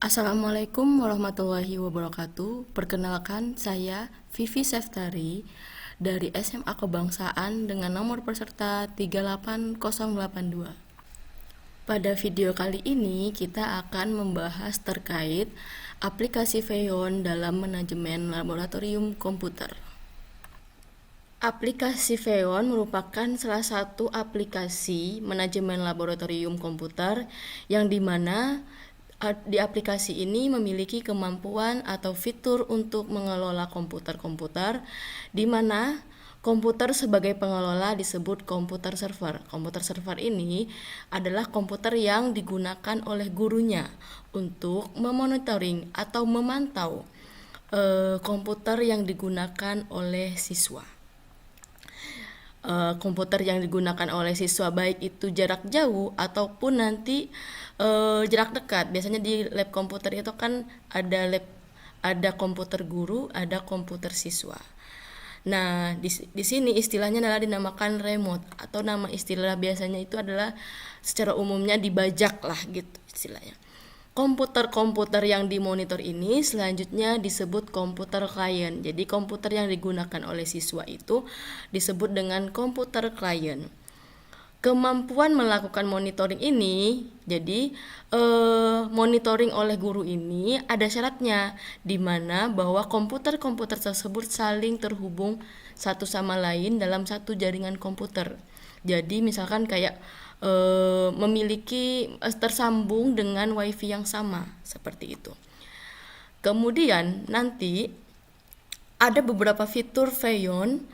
Assalamualaikum warahmatullahi wabarakatuh. Perkenalkan, saya Vivi Seftari dari SMA Kebangsaan dengan nomor peserta 38082. Pada video kali ini kita akan membahas terkait aplikasi Feyon dalam manajemen laboratorium komputer. Aplikasi Feyon merupakan salah satu aplikasi manajemen laboratorium komputer yang dimana di aplikasi ini memiliki kemampuan atau fitur untuk mengelola komputer-komputer, di mana komputer sebagai pengelola disebut komputer server. Komputer server ini adalah komputer yang digunakan oleh gurunya untuk memonitoring atau memantau komputer yang digunakan oleh siswa. Komputer yang digunakan oleh siswa baik itu jarak jauh ataupun nanti jarak dekat. Biasanya di lab komputer itu kan ada komputer guru, ada komputer siswa. Nah, di sini istilahnya adalah dinamakan remote, atau nama istilah biasanya itu adalah secara umumnya dibajak lah gitu istilahnya. Komputer-komputer yang dimonitor ini selanjutnya disebut komputer klien. Jadi komputer yang digunakan oleh siswa itu disebut dengan komputer klien. Kemampuan melakukan monitoring ini, jadi monitoring oleh guru ini ada syaratnya, di mana bahwa komputer-komputer tersebut saling terhubung satu sama lain dalam satu jaringan komputer. Jadi misalkan kayak memiliki tersambung dengan wifi yang sama seperti itu. Kemudian nanti ada beberapa fitur Feyon.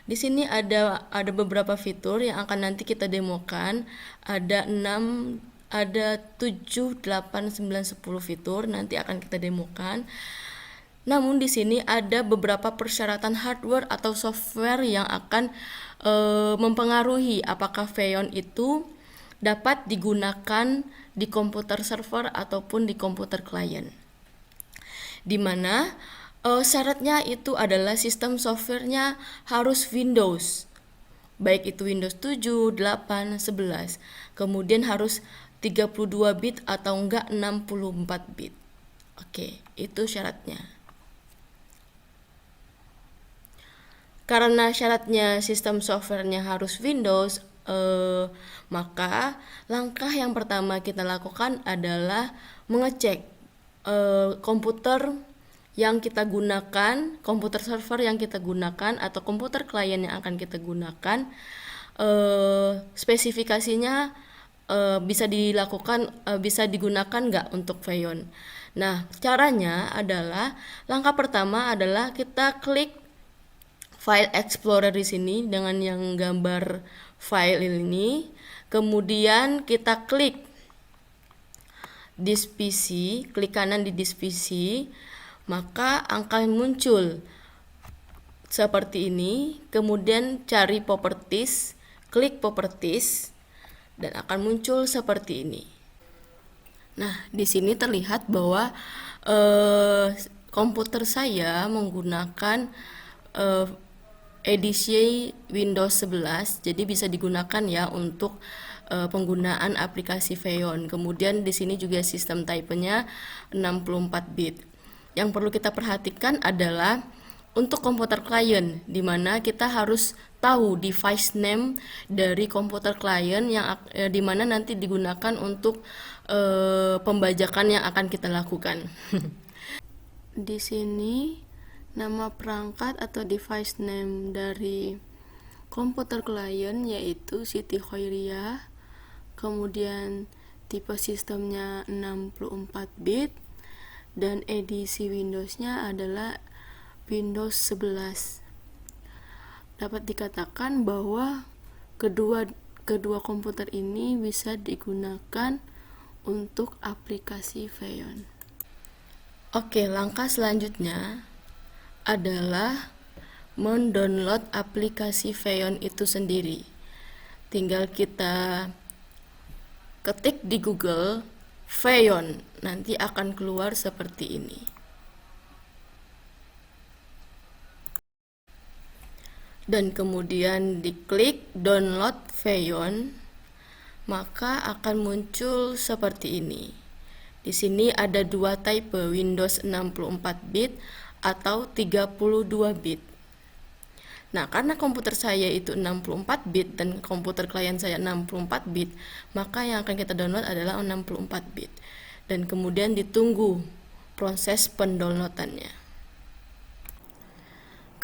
Di sini ada beberapa fitur yang akan nanti kita demokan. Ada 7, 8, 9, 10 fitur nanti akan kita demokan. Namun di sini ada beberapa persyaratan hardware atau software yang akan mempengaruhi apakah Feyon itu dapat digunakan di komputer server ataupun di komputer klien. Di mana syaratnya itu adalah sistem softwarenya harus Windows. Baik itu Windows 7, 8, 11. Kemudian harus 32 bit atau enggak 64 bit. Oke, itu syaratnya. Karena syaratnya sistem softwarenya harus Windows, maka langkah yang pertama kita lakukan adalah mengecek komputer yang kita gunakan, komputer server yang kita gunakan atau komputer klien yang akan kita gunakan, spesifikasinya bisa digunakan nggak untuk Feyon. Nah, caranya adalah langkah pertama adalah kita klik File Explorer di sini dengan yang gambar file ini. Kemudian kita klik This PC, klik kanan di This PC, maka akan muncul seperti ini. Kemudian cari Properties, klik Properties, dan akan muncul seperti ini. Nah, di sini terlihat bahwa komputer saya menggunakan edisi Windows 11, jadi bisa digunakan ya untuk penggunaan aplikasi Feyon. Kemudian di sini juga sistem type-nya 64 bit. Yang perlu kita perhatikan adalah untuk komputer klien, di mana kita harus tahu device name dari komputer klien yang di mana nanti digunakan untuk pembajakan yang akan kita lakukan. Di sini nama perangkat atau device name dari komputer klien yaitu Siti Khairiyah. Kemudian tipe sistemnya 64 bit dan edisi Windows-nya adalah Windows 11. Dapat dikatakan bahwa kedua komputer ini bisa digunakan untuk aplikasi Feyon. Oke, langkah selanjutnya adalah mendownload aplikasi Feyon itu sendiri. Tinggal kita ketik di Google Feyon, nanti akan keluar seperti ini. Dan kemudian diklik download Feyon, maka akan muncul seperti ini. Di sini ada dua type, Windows 64 bit atau 32 bit. Nah, karena komputer saya itu 64 bit dan komputer klien saya 64 bit, maka yang akan kita download adalah 64 bit. Dan kemudian ditunggu proses pendownloadannya.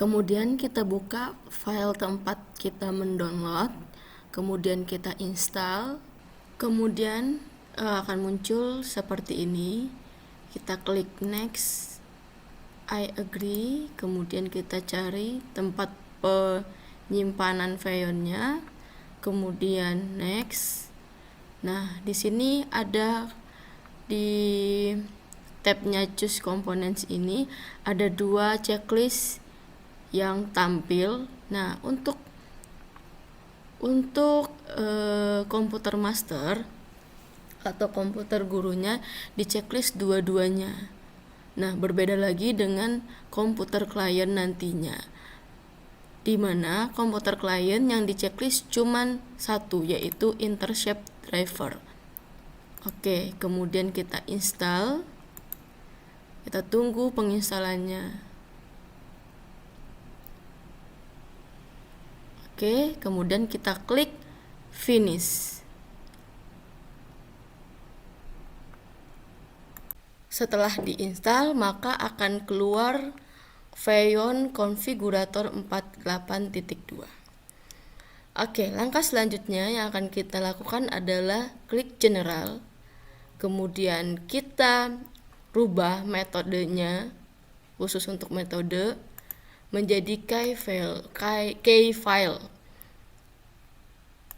Kemudian kita buka file tempat kita mendownload, kemudian kita install, kemudian akan muncul seperti ini. Kita klik next, I agree, kemudian kita cari tempat penyimpanan filenya, kemudian next. Nah, di sini ada di tabnya choose components ini ada dua checklist yang tampil. Nah, untuk komputer master atau komputer gurunya di checklist dua-duanya. Nah, berbeda lagi dengan komputer klien nantinya, di mana komputer klien yang di checklist cuman satu, yaitu Intercept driver. Oke, kemudian kita install, kita tunggu penginstalannya. Oke, kemudian kita klik finish. Setelah diinstal, maka akan keluar Phaeon Configurator 48.2. Oke, langkah selanjutnya yang akan kita lakukan adalah klik General. Kemudian kita rubah metodenya, khusus untuk metode, menjadi key file.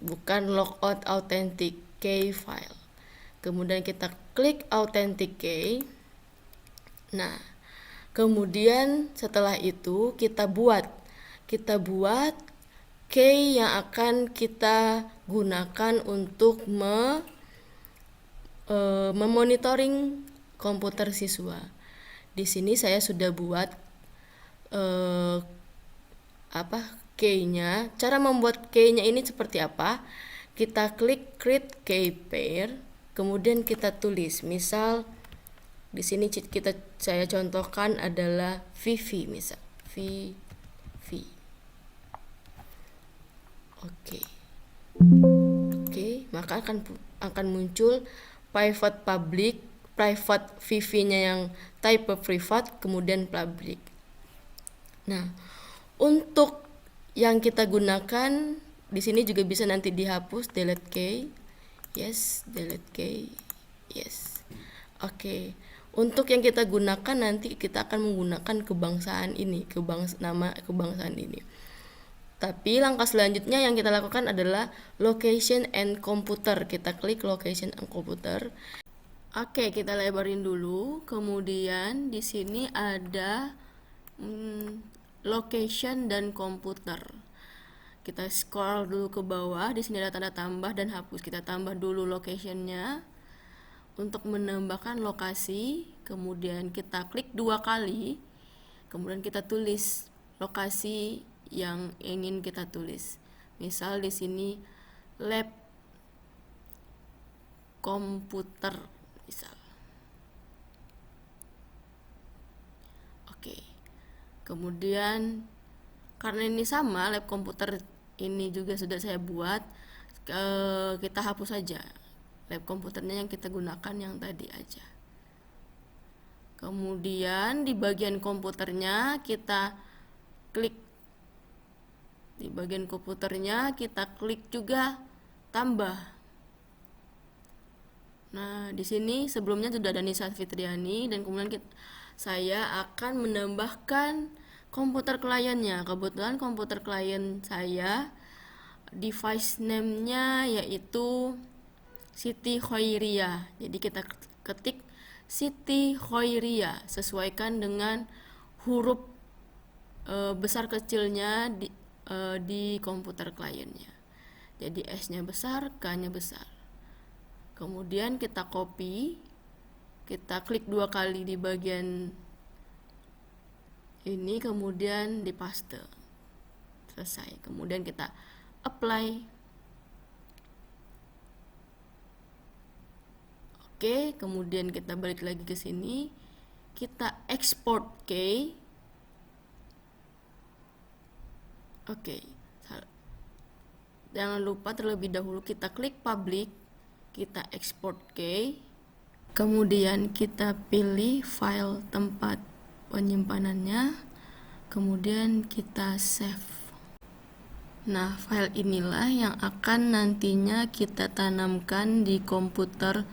Bukan logout authentic, key file. Kemudian kita klik authentic key. Nah, kemudian setelah itu kita buat key yang akan kita gunakan untuk memonitoring komputer siswa. Di sini saya sudah buat key-nya. Cara membuat key-nya ini seperti apa? Kita klik create key pair, kemudian kita tulis. Misal di sini saya contohkan adalah VV, misal VV. Oke, maka akan muncul private public, private VV-nya yang type private, kemudian public. Nah, untuk yang kita gunakan di sini juga bisa nanti dihapus, delete key. Yes, delete key. Yes. Oke. Untuk yang kita gunakan nanti kita akan menggunakan kebangsaan ini, nama kebangsaan ini. Tapi langkah selanjutnya yang kita lakukan adalah location and computer. Kita klik location and computer. Oke, kita lebarin dulu. Kemudian di sini ada location dan komputer. Kita scroll dulu ke bawah. Di sini ada tanda tambah dan hapus. Kita tambah dulu locationnya untuk menambahkan lokasi. Kemudian kita klik 2 kali. Kemudian kita tulis lokasi yang ingin kita tulis. Misal di sini lab komputer misal. Oke. Kemudian karena ini sama, lab komputer ini juga sudah saya buat, kita hapus saja. Lab komputernya yang kita gunakan yang tadi aja. Kemudian di bagian komputernya kita klik, di bagian komputernya kita klik juga tambah. Nah, di sini sebelumnya sudah ada Nisa Fitriani dan kemudian saya akan menambahkan komputer kliennya. Kebetulan komputer klien saya device name-nya yaitu Siti Khairia. Jadi kita ketik Siti Khairia, sesuaikan dengan huruf besar kecilnya di komputer kliennya. Jadi S-nya besar, K-nya besar. Kemudian kita copy, kita klik 2 kali di bagian ini, kemudian dipaste. Selesai. Kemudian kita apply. Oke, kemudian kita balik lagi ke sini, kita export key. Oke, jangan lupa terlebih dahulu kita klik public, kita export key, kemudian kita pilih file tempat penyimpanannya, kemudian kita save. Nah, file inilah yang akan nantinya kita tanamkan di komputer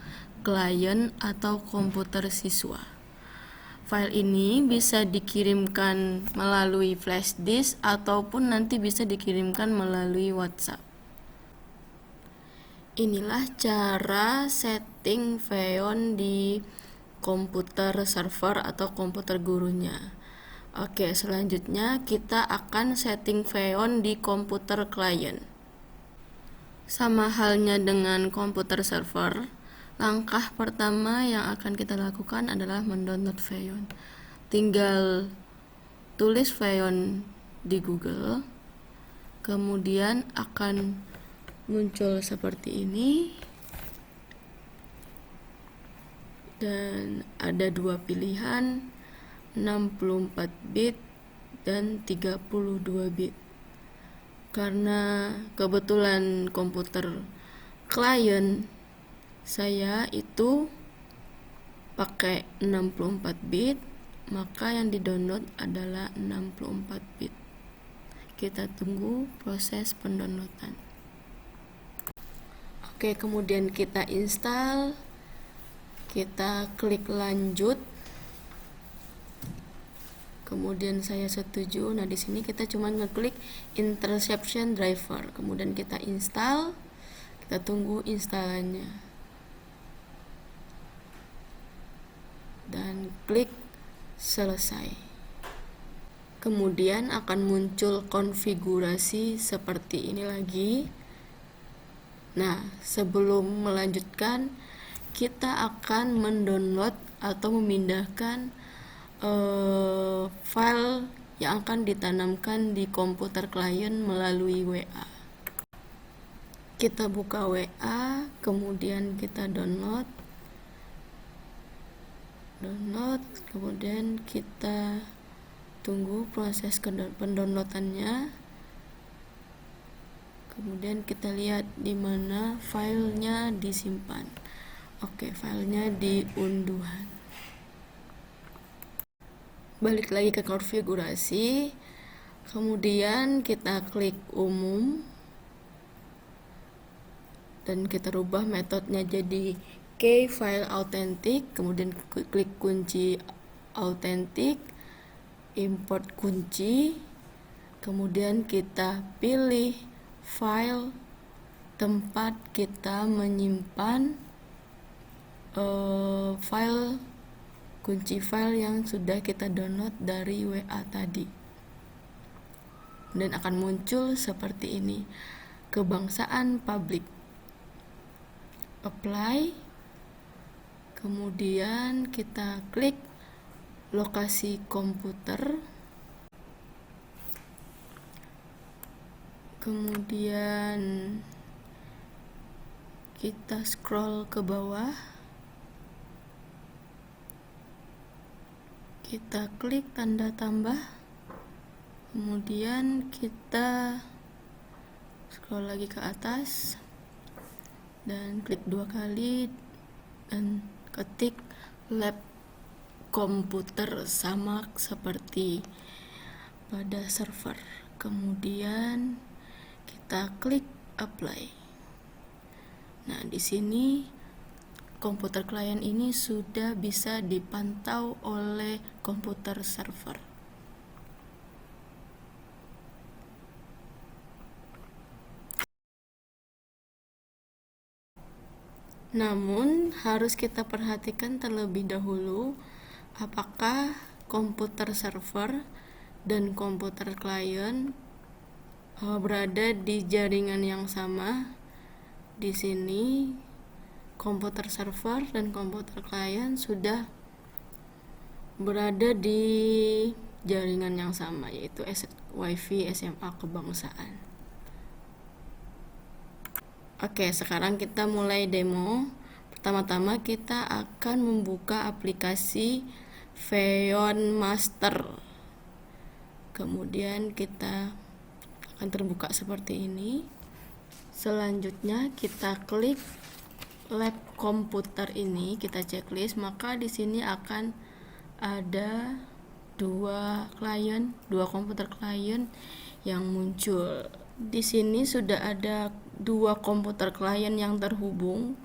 klien atau komputer siswa. File ini bisa dikirimkan melalui flash disk ataupun nanti bisa dikirimkan melalui WhatsApp. Inilah cara setting Xeon di komputer server atau komputer gurunya. Oke, selanjutnya kita akan setting Xeon di komputer klien. Sama halnya dengan komputer server, langkah pertama yang akan kita lakukan adalah mendownload Xeon. Tinggal tulis Xeon di Google, kemudian akan muncul seperti ini. Dan ada dua pilihan, 64 bit dan 32 bit. Karena kebetulan komputer klien saya itu pakai 64 bit, maka yang di-download adalah 64 bit. Kita tunggu proses pendownloadan. Oke, kemudian kita install, kita klik lanjut. Kemudian saya setuju. Nah, di sini kita cuma ngeklik interception driver. Kemudian kita install. Kita tunggu instalannya. Dan klik selesai. Kemudian akan muncul konfigurasi seperti ini lagi. Nah, sebelum melanjutkan, kita akan mendownload atau memindahkan file yang akan ditanamkan di komputer klien melalui WA. Kita buka WA, kemudian kita download, kemudian kita tunggu proses pendownloadannya. Kemudian kita lihat di mana filenya disimpan. Oke, filenya di unduhan. Balik lagi ke konfigurasi, kemudian kita klik umum dan kita rubah metodenya jadi key file authentic, kemudian klik kunci authentic, import kunci, kemudian kita pilih file tempat kita menyimpan file kunci file yang sudah kita download dari WA tadi. Dan akan muncul seperti ini, kebangsaan public. Apply, kemudian kita klik lokasi komputer, kemudian kita scroll ke bawah, kita klik tanda tambah, kemudian kita scroll lagi ke atas dan klik 2 kali dan ketik lab komputer sama seperti pada server. Kemudian kita klik apply. Nah, di sini komputer klien ini sudah bisa dipantau oleh komputer server. Namun, harus kita perhatikan terlebih dahulu apakah komputer server dan komputer klien berada di jaringan yang sama. Di sini komputer server dan komputer klien sudah berada di jaringan yang sama, yaitu WiFi SMA Kebangsaan. Oke, sekarang kita mulai demo. Pertama-tama kita akan membuka aplikasi Veon Master. Kemudian kita akan terbuka seperti ini. Selanjutnya kita klik lab komputer ini, kita checklist, maka di sini akan ada dua komputer klien yang muncul. Di sini sudah ada dua komputer klien yang terhubung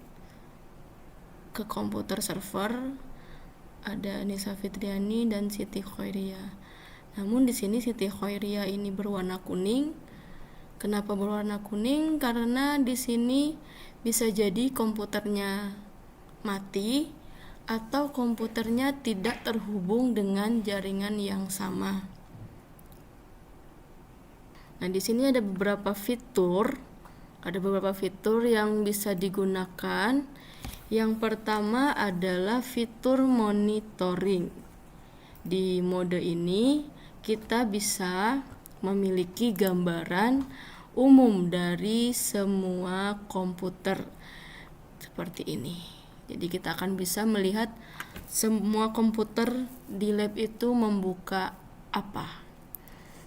ke komputer server, ada Nisa Fitriani dan Siti Khairia. Namun di sini Siti Khairia ini berwarna kuning. Kenapa berwarna kuning? Karena di sini bisa jadi komputernya mati atau komputernya tidak terhubung dengan jaringan yang sama. Nah, di sini ada beberapa fitur yang bisa digunakan. Yang pertama adalah fitur monitoring. Di mode ini kita bisa memiliki gambaran umum dari semua komputer seperti ini. Jadi kita akan bisa melihat semua komputer di lab itu membuka apa.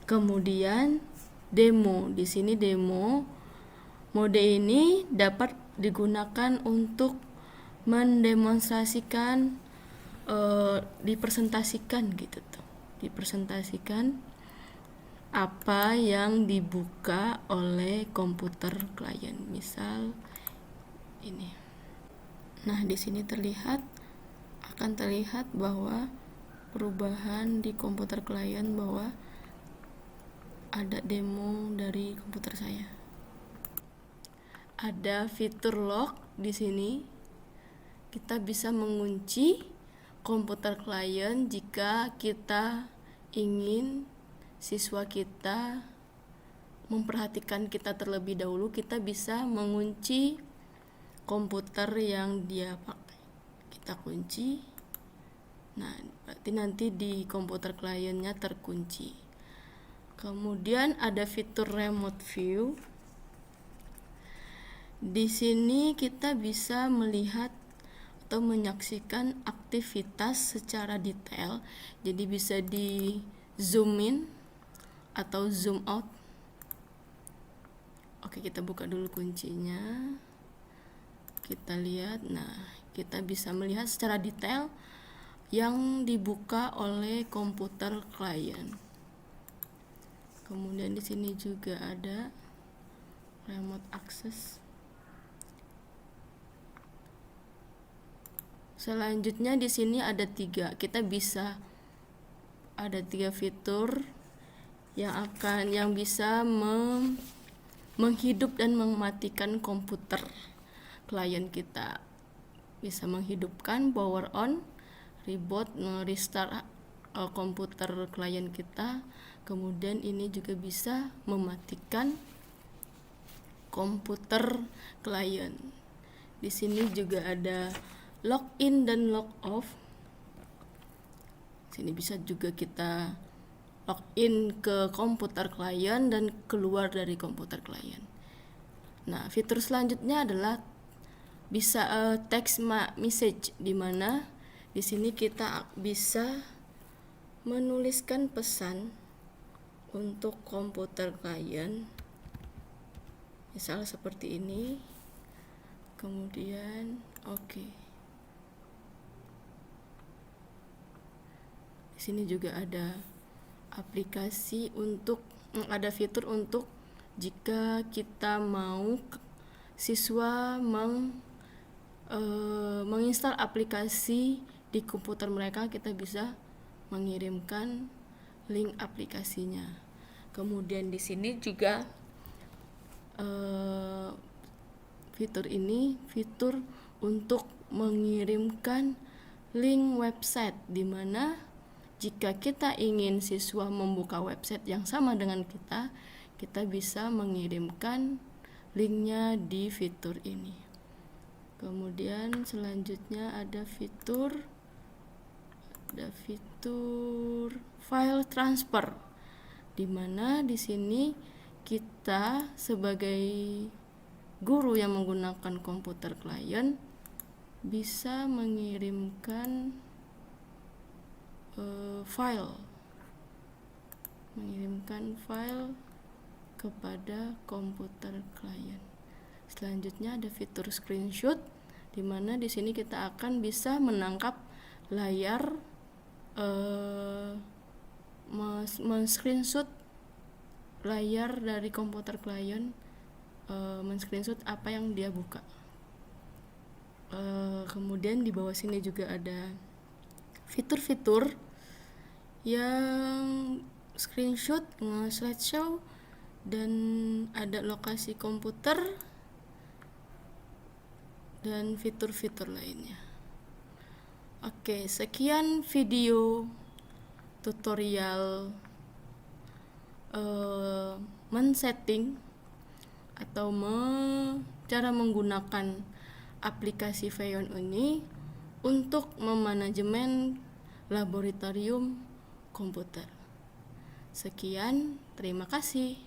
Kemudian demo. Di sini demo. Mode ini dapat digunakan untuk mendemonstrasikan, dipresentasikan apa yang dibuka oleh komputer klien. Misal ini. Nah, di sini akan terlihat bahwa perubahan di komputer klien, bahwa ada demo dari komputer saya. Ada fitur lock di sini. Kita bisa mengunci komputer klien jika kita ingin siswa kita memperhatikan kita terlebih dahulu. Kita bisa mengunci komputer yang dia pakai. Kita kunci. Nah, berarti nanti di komputer kliennya terkunci. Kemudian ada fitur remote view. Di sini kita bisa melihat atau menyaksikan aktivitas secara detail. Jadi bisa di zoom in atau zoom out. Oke, kita buka dulu kuncinya. Kita lihat. Nah, kita bisa melihat secara detail yang dibuka oleh komputer klien. Kemudian di sini juga ada remote access. Selanjutnya di sini ada tiga fitur yang bisa menghidup dan mematikan komputer klien kita. Bisa menghidupkan, power on, reboot, restart komputer klien kita. Kemudian ini juga bisa mematikan komputer klien. Di sini juga ada login dan log off. Sini bisa juga kita login ke komputer klien dan keluar dari komputer klien. Nah, fitur selanjutnya adalah bisa text message, di mana di sini kita bisa menuliskan pesan untuk komputer klien. Misal seperti ini. Kemudian oke. Di sini juga ada fitur untuk jika kita mau siswa menginstal aplikasi di komputer mereka, kita bisa mengirimkan link aplikasinya. Kemudian di sini juga fitur untuk mengirimkan link website, di mana jika kita ingin siswa membuka website yang sama dengan kita bisa mengirimkan linknya di fitur ini. Kemudian selanjutnya ada fitur file transfer, di mana di sini kita sebagai guru yang menggunakan komputer klien bisa mengirimkan file kepada komputer klien. Selanjutnya ada fitur screenshot, di mana di sini kita akan bisa menangkap layar, men-screenshot layar dari komputer klien, men-screenshot apa yang dia buka. Kemudian di bawah sini juga ada fitur-fitur yang screenshot, nge-slideshow, dan ada lokasi komputer dan fitur-fitur lainnya. Oke, sekian video tutorial men-setting atau cara menggunakan aplikasi Feyon ini untuk memanajemen laboratorium komputer. Sekian, terima kasih.